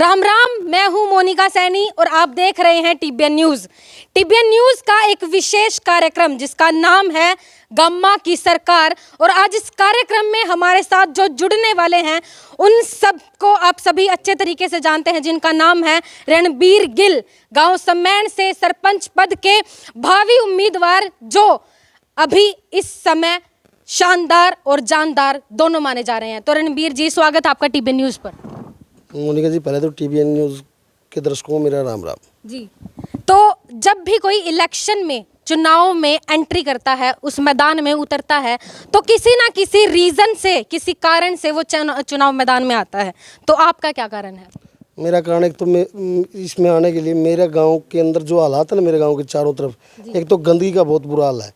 राम राम, मैं हूं मोनिका सैनी और आप देख रहे हैं टीबीएन न्यूज़। टीबीएन न्यूज़ का एक विशेष कार्यक्रम जिसका नाम है गम्मा की सरकार। और आज इस कार्यक्रम में हमारे साथ जो जुड़ने वाले हैं उन सब को आप सभी अच्छे तरीके से जानते हैं, जिनका नाम है रणबीर गिल, गांव सम्मैण से सरपंच पद के भावी उम्मीदवार, जो अभी इस समय शानदार और जानदार दोनों माने जा रहे हैं। तो रणबीर जी, स्वागत आपका टीबीएन न्यूज़ पर। मोनिका जी, पहले तो टीबीएन न्यूज़ के दर्शकों को मेरा राम राम जी। तो जब भी कोई इलेक्शन में, चुनाव में एंट्री करता है, उस मैदान में उतरता है, तो किसी ना किसी रीज़न से, किसी कारण से वो चुनाव मैदान में आता है। तो आपका क्या कारण है? मेरा कारण एक तो इसमें आने के लिए मेरे गांव के अंदर जो हालात है ना, मेरे गांव के चारों तरफ, एक तो गंदगी का बहुत बुरा हाल है।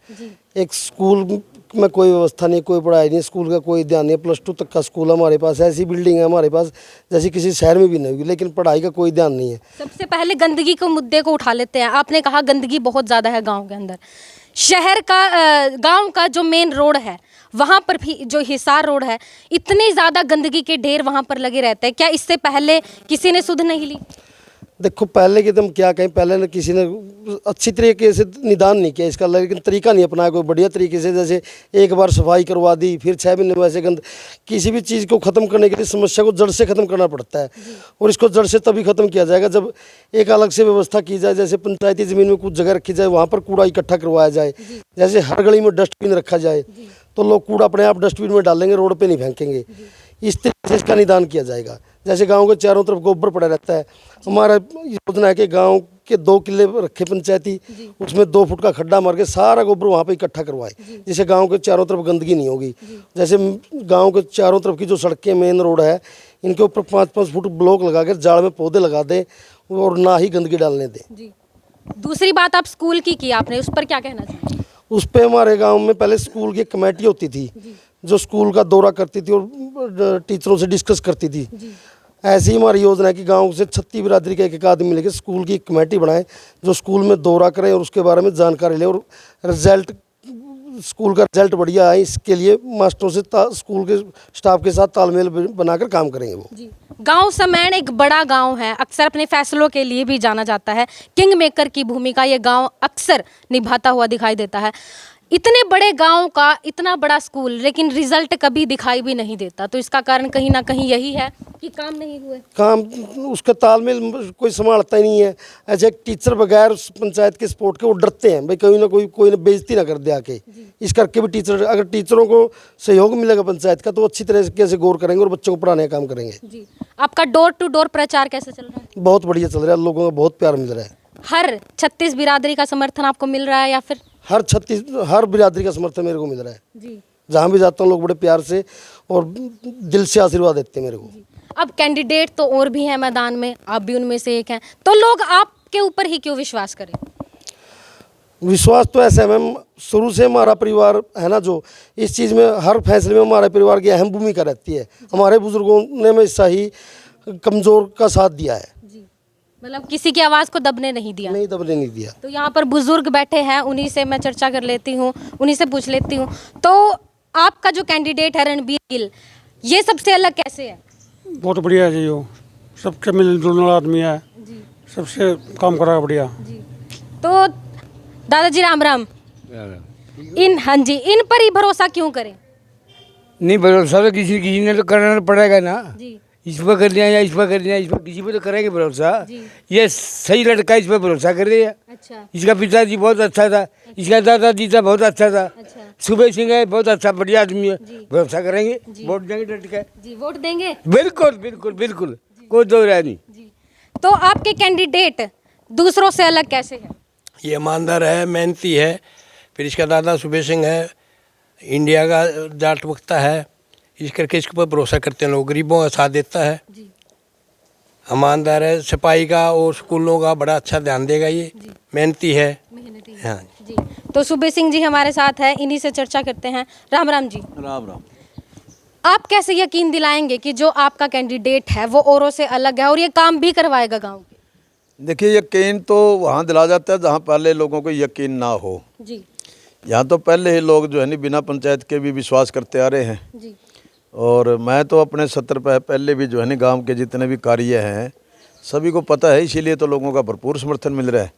एक स्कूल में कोई व्यवस्था नहीं, कोई पढ़ाई नहीं, स्कूल का कोई ध्यान नहीं। +2 तक का स्कूल हमारे पास, ऐसी बिल्डिंग है हमारे पास जैसी किसी शहर में भी नहीं होगी, लेकिन पढ़ाई का कोई ध्यान नहीं है। सबसे पहले गंदगी के मुद्दे को उठा लेते हैं। आपने कहा गंदगी बहुत ज़्यादा है गांव के अंदर। शहर का, गांव का जो मेन रोड है वहाँ पर भी, जो हिसार रोड है, इतनी ज़्यादा गंदगी के ढेर वहाँ पर लगे रहते हैं। क्या इससे पहले किसी ने सुध नहीं ली? देखो, पहले के तुम क्या कहें, पहले ने किसी ने अच्छी तरीके से निदान नहीं किया इसका, लेकिन तरीका नहीं अपनाया कोई बढ़िया तरीके से। जैसे एक बार सफाई करवा दी, फिर 6 महीने वैसे गंद। किसी भी चीज़ को ख़त्म करने के लिए समस्या को जड़ से ख़त्म करना पड़ता है, और इसको जड़ से तभी ख़त्म किया जाएगा जब एक अलग से व्यवस्था की जाए। जैसे पंचायती ज़मीन में कुछ जगह रखी जाए, वहाँ पर कूड़ा इकट्ठा करवाया जाए। जैसे हर गली में डस्टबिन रखा जाए, तो लोग कूड़ा अपने आप डस्टबिन में डालेंगे, रोड पर नहीं फेंकेंगे। इस तरीके से इसका निदान किया जाएगा। जैसे गांव के चारों तरफ गोबर पड़ा रहता है, हमारा योजना है कि गांव के 2 किले रखे पंचायती, उसमें 2 फुट का खड्डा मार के सारा गोबर वहां पे इकट्ठा करवाए, जिससे गांव के चारों तरफ गंदगी नहीं होगी। जैसे गांव के चारों तरफ की जो सड़कें, मेन रोड है, इनके ऊपर 5-5 फुट ब्लॉक लगा कर जाड़ में पौधे लगा दें और ना ही गंदगी डालने दें। दूसरी बात आप स्कूल की आपने, उस पर क्या कहना चाहिए? उस पर हमारे गाँव में पहले स्कूल की कमेटी होती थी, जो स्कूल का दौरा करती थी और टीचरों से डिस्कस करती थी। ऐसी ही हमारी योजना है कि गांव से 36 बिरादरी के एक आदमी लेकर स्कूल की कमेटी बनाए, जो स्कूल में दौरा करें और उसके बारे में जानकारी ले, और रिजल्ट, स्कूल का रिजल्ट बढ़िया आए, इसके लिए मास्टरों से स्कूल के स्टाफ के साथ तालमेल बनाकर काम करेंगे वो। गांव सम्मैण एक बड़ा गांव है, अक्सर अपने फैसलों के लिए भी जाना जाता है। किंग मेकर की भूमिका ये गांव अक्सर निभाता हुआ दिखाई देता है। इतने बड़े गांव का इतना बड़ा स्कूल, लेकिन रिजल्ट कभी दिखाई भी नहीं देता। तो इसका कारण कहीं ना कहीं यही है कि काम नहीं हुए। काम, उसका तालमेल कोई संभालता ही नहीं है। ऐसे एक टीचर बगैर पंचायत के सपोर्ट के वो डरते हैं, भाई कहीं ना कोई ना बेइज्जती ना कर दे आके। इस करके भी टीचर, अगर टीचरों को सहयोग मिलेगा पंचायत का, तो अच्छी तरीके से गौर करेंगे और बच्चों को पढ़ाने का काम करेंगे। जी। आपका डोर टू डोर प्रचार कैसे चल रहा है? बहुत बढ़िया चल रहा है, लोगों का बहुत प्यार मिल रहा है। हर 36 बिरादरी का समर्थन आपको मिल रहा है या फिर? हर बिरादरी का समर्थन मेरे को मिल रहा है जी। जहाँ भी जाता हूँ लोग बड़े प्यार से और दिल से आशीर्वाद देते हैं मेरे को। अब कैंडिडेट तो और भी हैं मैदान में, आप भी उनमें से एक हैं, तो लोग आपके ऊपर ही क्यों विश्वास करें? विश्वास तो ऐसा है मैम, शुरू से हमारा परिवार है ना, जो इस चीज़ में हर फैसले में हमारे परिवार की अहम भूमिका रहती है। हमारे बुजुर्गों ने हमेशा ही कमज़ोर का साथ दिया है, मतलब किसी की आवाज़ को दबने नहीं दिया। नहीं दबने नहीं दिया। तो यहाँ पर बुजुर्ग बैठे हैं, उन्हीं से मैं चर्चा कर लेती हूँ, उन्हीं से पूछ लेती हूँ। तो आपका जो कैंडिडेट है रणबीर गिल, ये सबसे अलग कैसे है? बहुत बढ़िया जी, वो सबके मिलने जुलने वाला आदमी है जी, सबसे काम करा बढ़िया जी। तो दादाजी राम राम। हाँ जी, इन पर ही भरोसा क्यों करें? नहीं, भरोसा तो किसी ने तो करना पड़ेगा ना जी। इस पर कर लिया या इस पर कर लिया, इस पर किसी पे तो करेंगे भरोसा। ये सही लड़का, इस पर भरोसा कर रही है। अच्छा। इसका पिताजी बहुत अच्छा था, इसका दादाजी था बहुत अच्छा था। अच्छा। सुबह सिंह है, बहुत अच्छा बढ़िया आदमी है, भरोसा करेंगे, वोट देंगे डट के। जी, वोट देंगे, बिल्कुल बिल्कुल बिल्कुल, कोई दो राय नहीं। तो आपके कैंडिडेट दूसरों से अलग कैसे है? ये ईमानदार है, मेहनती है। फिर इसका दादा सुबह सिंह है, इंडिया का जाट वक्ता है, इस करके इसके ऊपर भरोसा करते हैं लोग। गरीबों का साथ देता है, ईमानदार है, सफाई का और स्कूलों का बड़ा अच्छा ध्यान देगा। ये मेहनती है। हाँ जी। तो सुबह सिंह जी हमारे साथ है, इन्हीं से चर्चा करते हैं। राम राम जी। राम राम। आप कैसे यकीन दिलाएंगे कि जो आपका कैंडिडेट है वो औरों से अलग है और ये काम भी करवाएगा गाँव के? देखिए, यकीन तो वहाँ दिला जाता है जहाँ पहले लोगों को यकीन ना हो जी। यहाँ तो पहले ही लोग जो है नहीं बिना पंचायत के भी विश्वास करते आ रहे हैं जी। और मैं तो अपने 70 पहले भी जो है ना गांव के जितने भी कार्य हैं सभी को पता है, इसीलिए तो लोगों का भरपूर समर्थन मिल रहा है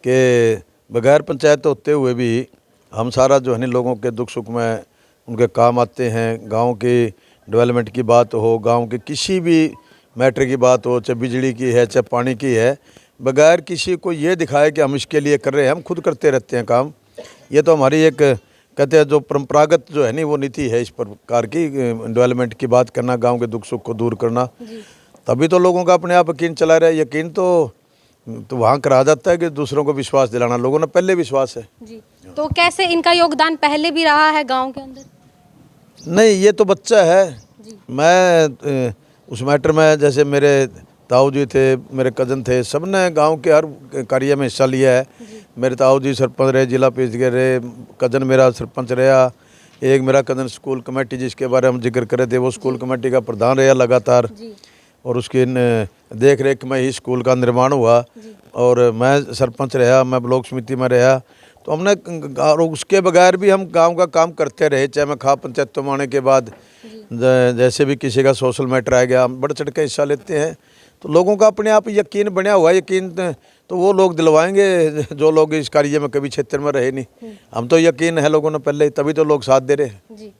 कि बगैर पंचायत होते हुए भी हम सारा जो है ना लोगों के दुख सुख में उनके काम आते हैं। गांव की डेवलपमेंट की बात हो, गांव के किसी भी मैटर की बात हो, चाहे बिजली की है चाहे पानी की है, बगैर किसी को ये दिखाए कि हम इसके लिए कर रहे हैं, हम खुद करते रहते हैं काम। ये तो हमारी एक कहते हैं जो परंपरागत जो है नहीं वो नीति है इस प्रकार की, डेवलपमेंट की बात करना, गांव के दुख सुख को दूर करना। तभी तो लोगों का अपने आप यकीन चला रहा है। यकीन तो वहाँ करा जाता है कि दूसरों को विश्वास दिलाना, लोगों ने पहले विश्वास है। जी, तो कैसे इनका योगदान पहले भी रहा है गांव के अंदर? नहीं, ये तो बच्चा है। मैं उस मैटर में जैसे मेरे ताऊ जी थे, मेरे कज़न थे, सब ने गांव के हर कार्य में हिस्सा लिया है। मेरे ताऊ जी सरपंच रहे, जिला परिषद रहे, कज़न मेरा सरपंच रहा, एक मेरा कज़न स्कूल कमेटी जिसके बारे में हम जिक्र करे थे वो स्कूल कमेटी का प्रधान रहा लगातार, और उसकी देख रेख में ही स्कूल का निर्माण हुआ। और मैं सरपंच रहा, मैं ब्लॉक समिति में रहा, तो हमने और उसके बगैर भी हम गांव का काम करते रहे। चाहे मैं खाप पंचायतों में आने के बाद जैसे भी किसी का सोशल मैटर आ गया, हम बढ़ चढ़ के हिस्सा लेते हैं। तो लोगों का अपने आप यकीन बना हुआ है। यकीन तो वो लोग दिलवाएंगे जो लोग इस कार्य में कभी क्षेत्र में रहे नहीं। हम तो यकीन है लोगों ने पहले, तभी तो लोग साथ दे रहे हैं। जी,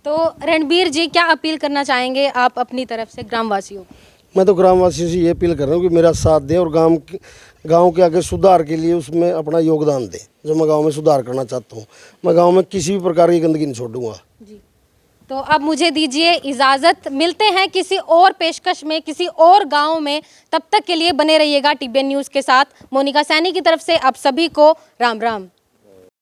तो रणबीर जी क्या अपील करना चाहेंगे आप अपनी तरफ से ग्रामवासियों को? मैं तो ग्रामवासियों से ये अपील कर रहा हूँ कि मेरा साथ दें और गांव के आगे सुधार के लिए उसमें अपना योगदान दें। जो मैं गांव में सुधार करना चाहता हूँ, मैं गांव में किसी भी प्रकार की गंदगी नहीं छोड़ूंगा। जी, तो अब मुझे दीजिए इजाज़त, मिलते हैं किसी और पेशकश में किसी और गांव में। तब तक के लिए बने रहिएगा टीबीएन न्यूज़ के साथ। मोनिका सैनी की तरफ से आप सभी को राम राम।